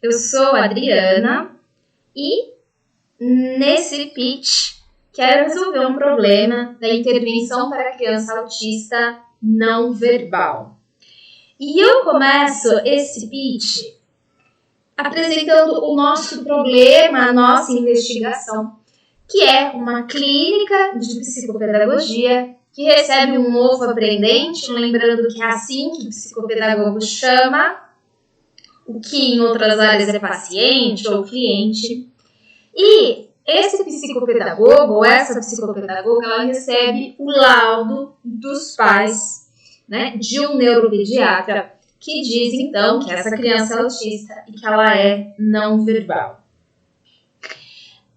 eu sou a Adriana e nesse pitch quero resolver um problema da intervenção para criança autista não verbal. E eu começo esse pitch apresentando o nosso problema, a nossa investigação, que é uma clínica de psicopedagogia que recebe um novo aprendente, lembrando que é assim que o psicopedagogo chama, o que em outras áreas é paciente ou cliente. E esse psicopedagogo, ou essa psicopedagoga, ela recebe o laudo dos pais, né, de um neuropediatra, que diz, então, que essa criança é autista e que ela é não verbal.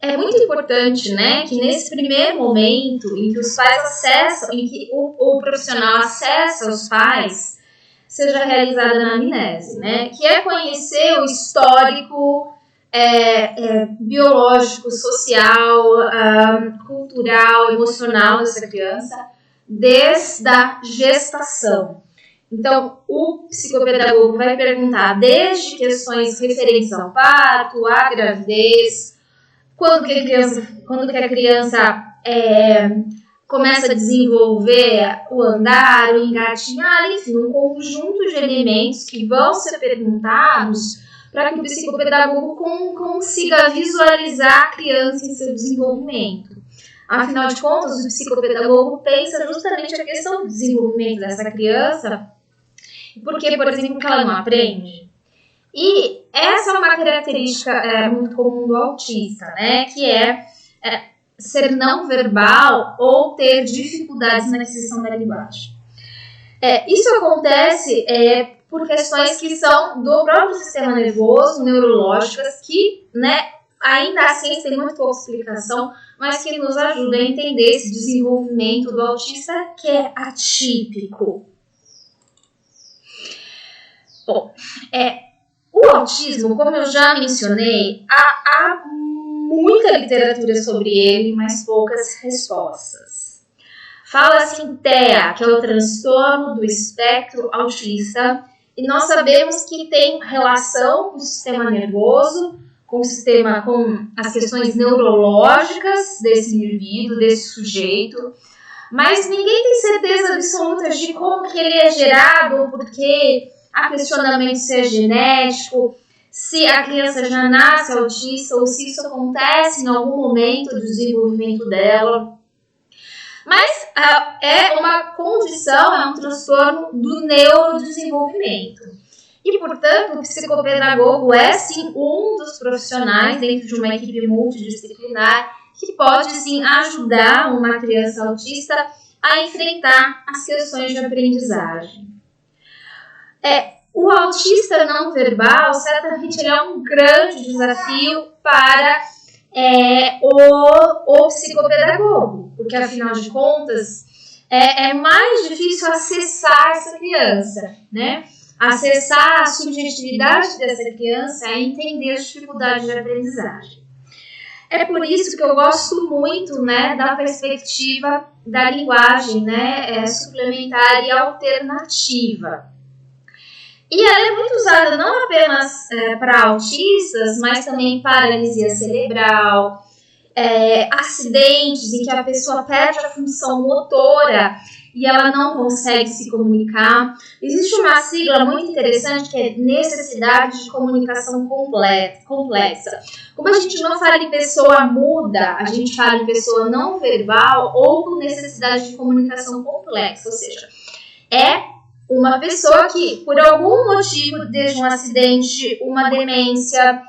É muito importante, né, que nesse primeiro momento em que os pais acessam, em que o profissional acessa os pais, seja realizada a anamnese, né, que é conhecer o histórico biológico, social, cultural, emocional dessa criança, desde a gestação. Então, o psicopedagogo vai perguntar desde questões referentes ao parto, à gravidez, quando que a criança começa a desenvolver o andar, o engatinhar, enfim, um conjunto de elementos que vão ser perguntados para que o psicopedagogo consiga visualizar a criança em seu desenvolvimento. Afinal de contas, o psicopedagogo pensa justamente a questão do desenvolvimento dessa criança, porque, por exemplo, que ela não aprende. E essa é uma característica muito comum do autista, né? Que é ser não verbal ou ter dificuldades na aquisição da linguagem. Isso acontece por questões que são do próprio sistema nervoso, neurológicas, que, né, ainda assim tem muito pouca explicação, mas que nos ajuda a entender esse desenvolvimento do autista que é atípico. Bom, o autismo, como eu já mencionei, há muita literatura sobre ele, mas poucas respostas. Fala-se em TEA, que é o transtorno do espectro autista, e nós sabemos que tem relação com o sistema nervoso, com as questões neurológicas desse indivíduo, desse sujeito, mas ninguém tem certeza absoluta de como que ele é gerado, porque há questionamento se é genético, se a criança já nasce autista ou se isso acontece em algum momento do desenvolvimento dela. Mas é uma condição, é um transtorno do neurodesenvolvimento. E, portanto, o psicopedagogo é, sim, um dos profissionais dentro de uma equipe multidisciplinar que pode, sim, ajudar uma criança autista a enfrentar as questões de aprendizagem. O autista não verbal, certamente, ele é um grande desafio para o psicopedagogo, porque, afinal de contas, é mais difícil acessar essa criança, né? Acessar a subjetividade dessa criança e entender as dificuldades de aprendizagem. É por isso que eu gosto muito, né, da perspectiva da linguagem, né, suplementar e alternativa. E ela é muito usada não apenas para autistas, mas também paralisia cerebral, acidentes em que a pessoa perde a função motora e ela não consegue se comunicar. Existe uma sigla muito interessante que é necessidade de comunicação complexa. Como a gente não fala em pessoa muda, a gente fala em pessoa não verbal ou com necessidade de comunicação complexa, ou seja, uma pessoa que, por algum motivo, desde um acidente, uma demência,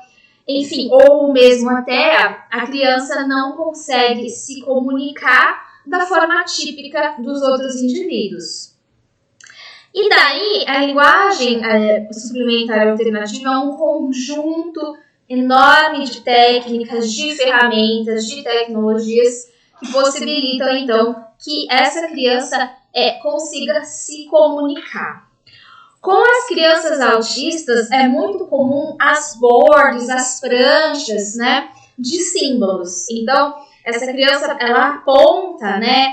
enfim, ou mesmo até a criança não consegue se comunicar da forma típica dos outros indivíduos. E daí, a linguagem suplementar alternativa é um conjunto enorme de técnicas, de ferramentas, de tecnologias que possibilitam, então, que essa criança consiga se comunicar. Com as crianças autistas, é muito comum as boards, as pranchas, né, de símbolos. Então, essa criança, ela aponta, né,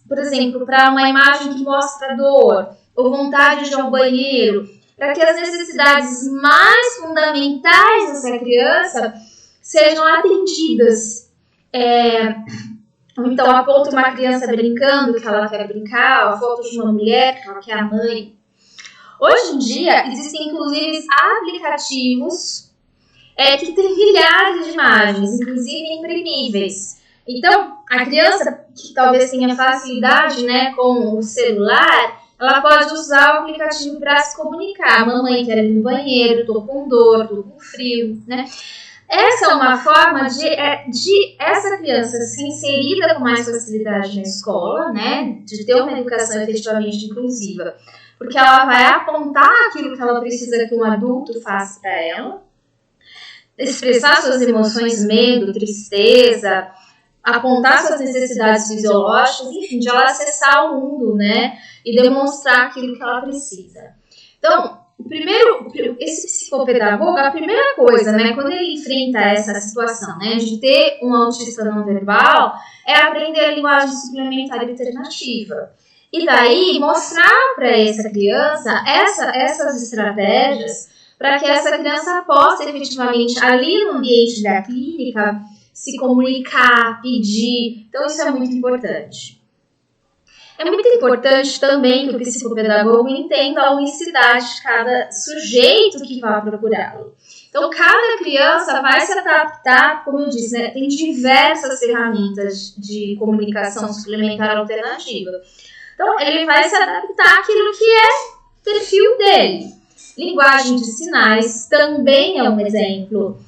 por exemplo, para uma imagem que mostra dor ou vontade de ir ao banheiro. para que as necessidades mais fundamentais dessa criança sejam atendidas. Então, aponta uma criança brincando que ela quer brincar, a foto de uma mulher que ela quer a mãe. Hoje em dia, existem inclusive aplicativos que têm milhares de imagens, inclusive imprimíveis. Então, a criança que talvez tenha facilidade, né, com o celular, ela pode usar o aplicativo para se comunicar. Mamãe quer ir no banheiro, tô com dor, tô com frio, né? Essa é uma forma de essa criança ser inserida com mais facilidade na escola, né? De ter uma educação efetivamente inclusiva. Porque ela vai apontar aquilo que ela precisa que um adulto faça para ela, expressar suas emoções, medo, tristeza, apontar suas necessidades fisiológicas, enfim, de ela acessar o mundo, né? E demonstrar aquilo que ela precisa. Então, esse psicopedagogo, a primeira coisa, né, quando ele enfrenta essa situação, né, de ter um autista não verbal, é aprender a linguagem suplementar e alternativa. E daí, mostrar para essa criança essas estratégias para que essa criança possa efetivamente, ali no ambiente da clínica, se comunicar, pedir. Então, isso é muito importante. É muito importante também que o psicopedagogo entenda a unicidade de cada sujeito que vai procurá-lo. Então, cada criança vai se adaptar, como eu disse, né, tem diversas ferramentas de comunicação suplementar alternativa. Então, ele vai se adaptar àquilo que é o perfil dele. Linguagem de sinais também é um exemplo.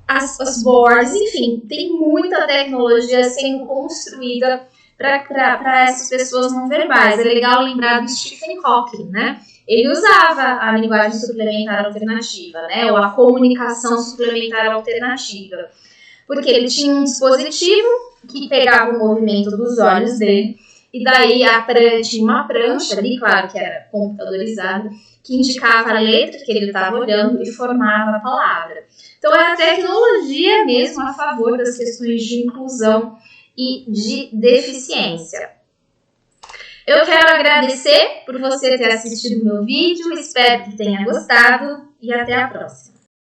As boards, enfim, tem muita tecnologia sendo construída para essas pessoas não verbais. É legal lembrar do Stephen Hawking, né? Ele usava a linguagem suplementar alternativa, né? Ou a comunicação suplementar alternativa. Porque ele tinha um dispositivo que pegava o movimento dos olhos dele, e daí tinha uma prancha ali, claro que era computadorizada, que indicava a letra que ele estava olhando e formava a palavra. Então, é a tecnologia mesmo a favor das questões de inclusão e de deficiência. Eu quero agradecer por você ter assistido o meu vídeo, espero que tenha gostado e até a próxima.